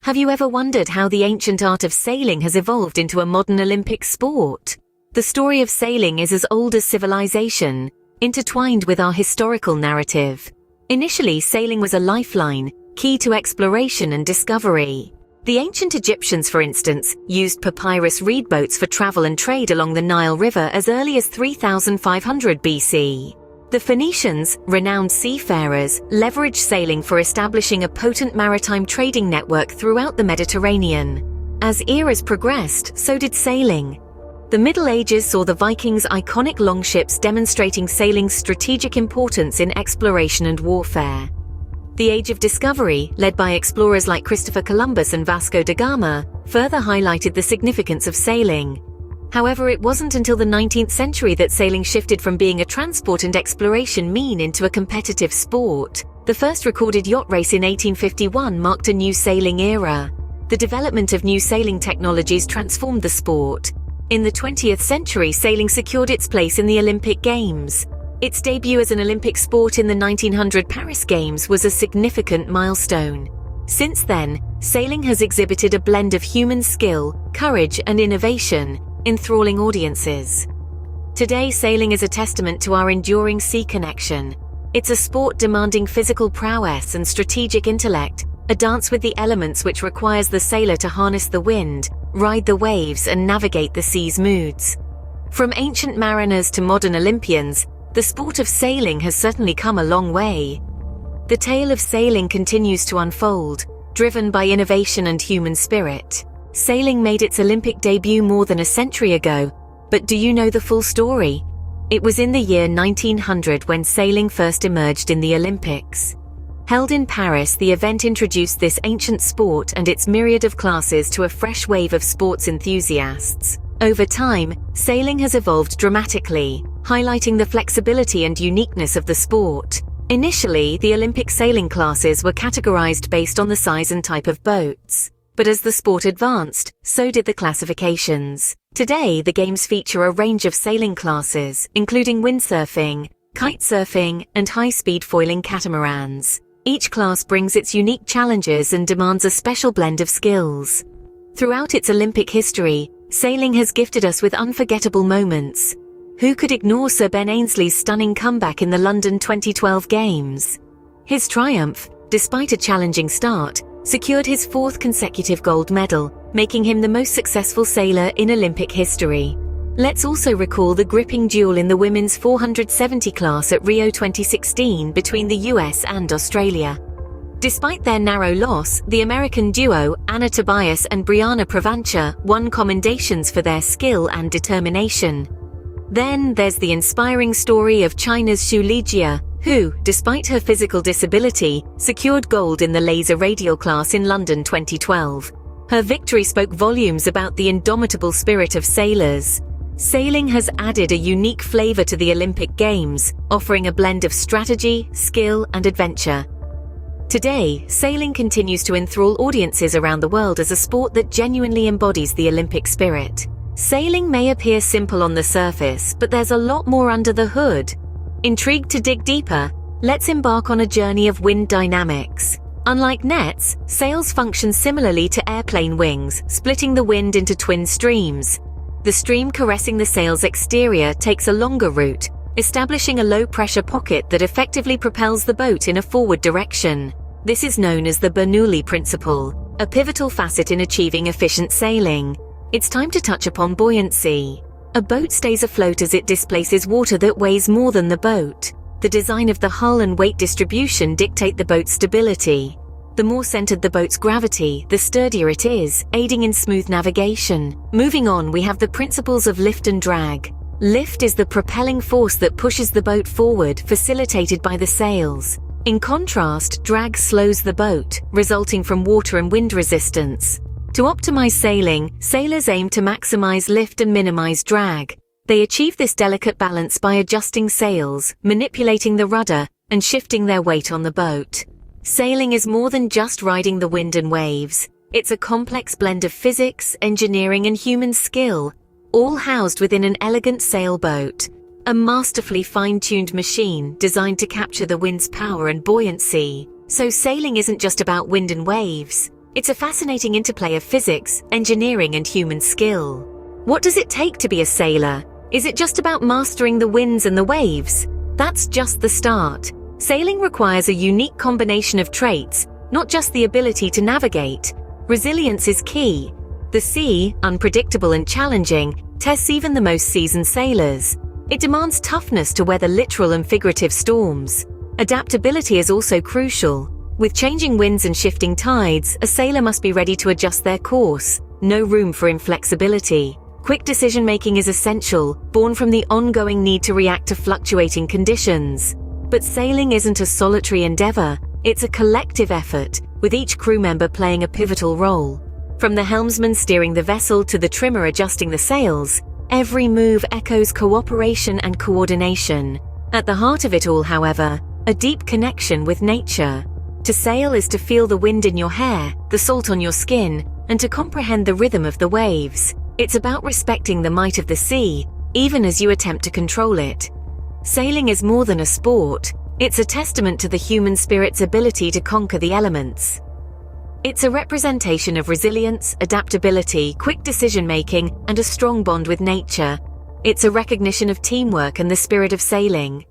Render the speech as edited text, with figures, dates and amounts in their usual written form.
Have you ever wondered how the ancient art of sailing has evolved into a modern Olympic sport? The story of sailing is as old as civilization, intertwined with our historical narrative. Initially, sailing was a lifeline, key to exploration and discovery. The ancient Egyptians, for instance, used papyrus reed boats for travel and trade along the Nile River as early as 3500 BC. The Phoenicians, renowned seafarers, leveraged sailing for establishing a potent maritime trading network throughout the Mediterranean. As eras progressed, so did sailing. The Middle Ages saw the Vikings' iconic longships demonstrating sailing's strategic importance in exploration and warfare. The Age of Discovery, led by explorers like Christopher Columbus and Vasco da Gama, further highlighted the significance of sailing. However, it wasn't until the 19th century that sailing shifted from being a transport and exploration mean into a competitive sport. The first recorded yacht race in 1851 marked a new sailing era. The development of new sailing technologies transformed the sport. In the 20th century, sailing secured its place in the Olympic Games. Its debut as an Olympic sport in the 1900 Paris Games was a significant milestone. Since then, sailing has exhibited a blend of human skill, courage, and innovation, enthralling audiences. Today, sailing is a testament to our enduring sea connection. It's a sport demanding physical prowess and strategic intellect, a dance with the elements which requires the sailor to harness the wind, ride the waves, and navigate the sea's moods. From ancient mariners to modern Olympians, the sport of sailing has certainly come a long way. The tale of sailing continues to unfold, driven by innovation and human spirit. Sailing made its Olympic debut more than a century ago, but do you know the full story? It was in the year 1900 when sailing first emerged in the Olympics. Held in Paris, the event introduced this ancient sport and its myriad of classes to a fresh wave of sports enthusiasts. Over time, sailing has evolved dramatically, highlighting the flexibility and uniqueness of the sport. Initially, the Olympic sailing classes were categorized based on the size and type of boats. But as the sport advanced, so did the classifications. Today, the games feature a range of sailing classes, including windsurfing, kitesurfing, and high-speed foiling catamarans. Each class brings its unique challenges and demands a special blend of skills. Throughout its Olympic history, sailing has gifted us with unforgettable moments. Who could ignore Sir Ben Ainsley's stunning comeback in the London 2012 Games? His triumph, despite a challenging start, secured his fourth consecutive gold medal, making him the most successful sailor in Olympic history. Let's also recall the gripping duel in the women's 470 class at Rio 2016 between the US and Australia. Despite their narrow loss, the American duo, Anna Tobias and Brianna Provancha, won commendations for their skill and determination. Then there's the inspiring story of China's Xu Lijia, who, despite her physical disability, secured gold in the laser radial class in London 2012. Her victory spoke volumes about the indomitable spirit of sailors. Sailing has added a unique flavor to the Olympic Games, offering a blend of strategy, skill, and adventure. Today, sailing continues to enthrall audiences around the world as a sport that genuinely embodies the Olympic spirit. Sailing may appear simple on the surface, but there's a lot more under the hood. Intrigued to dig deeper? Let's embark on a journey of wind dynamics. Unlike nets, sails function similarly to airplane wings, splitting the wind into twin streams. The stream caressing the sail's exterior takes a longer route, establishing a low-pressure pocket that effectively propels the boat in a forward direction. This is known as the Bernoulli principle, a pivotal facet in achieving efficient sailing. It's time to touch upon buoyancy. A boat stays afloat as it displaces water that weighs more than the boat. The design of the hull and weight distribution dictate the boat's stability. The more centered the boat's gravity, the sturdier it is, aiding in smooth navigation. Moving on, we have the principles of lift and drag. Lift is the propelling force that pushes the boat forward, facilitated by the sails. In contrast, drag slows the boat, resulting from water and wind resistance. To optimize sailing, sailors aim to maximize lift and minimize drag. They achieve this delicate balance by adjusting sails, manipulating the rudder, and shifting their weight on the boat. Sailing is more than just riding the wind and waves. It's a complex blend of physics, engineering, and human skill, all housed within an elegant sailboat. A masterfully fine-tuned machine designed to capture the wind's power and buoyancy. So sailing isn't just about wind and waves. It's a fascinating interplay of physics, engineering, and human skill. What does it take to be a sailor? Is it just about mastering the winds and the waves? That's just the start. Sailing requires a unique combination of traits, not just the ability to navigate. Resilience is key. The sea, unpredictable and challenging, tests even the most seasoned sailors. It demands toughness to weather literal and figurative storms. Adaptability is also crucial. With changing winds and shifting tides, a sailor must be ready to adjust their course. No room for inflexibility. Quick decision-making is essential, born from the ongoing need to react to fluctuating conditions. But sailing isn't a solitary endeavor, it's a collective effort, with each crew member playing a pivotal role. From the helmsman steering the vessel to the trimmer adjusting the sails, every move echoes cooperation and coordination. At the heart of it all, however, a deep connection with nature. To sail is to feel the wind in your hair, the salt on your skin, and to comprehend the rhythm of the waves. It's about respecting the might of the sea, even as you attempt to control it. Sailing is more than a sport, it's a testament to the human spirit's ability to conquer the elements. It's a representation of resilience, adaptability, quick decision-making, and a strong bond with nature. It's a recognition of teamwork and the spirit of sailing.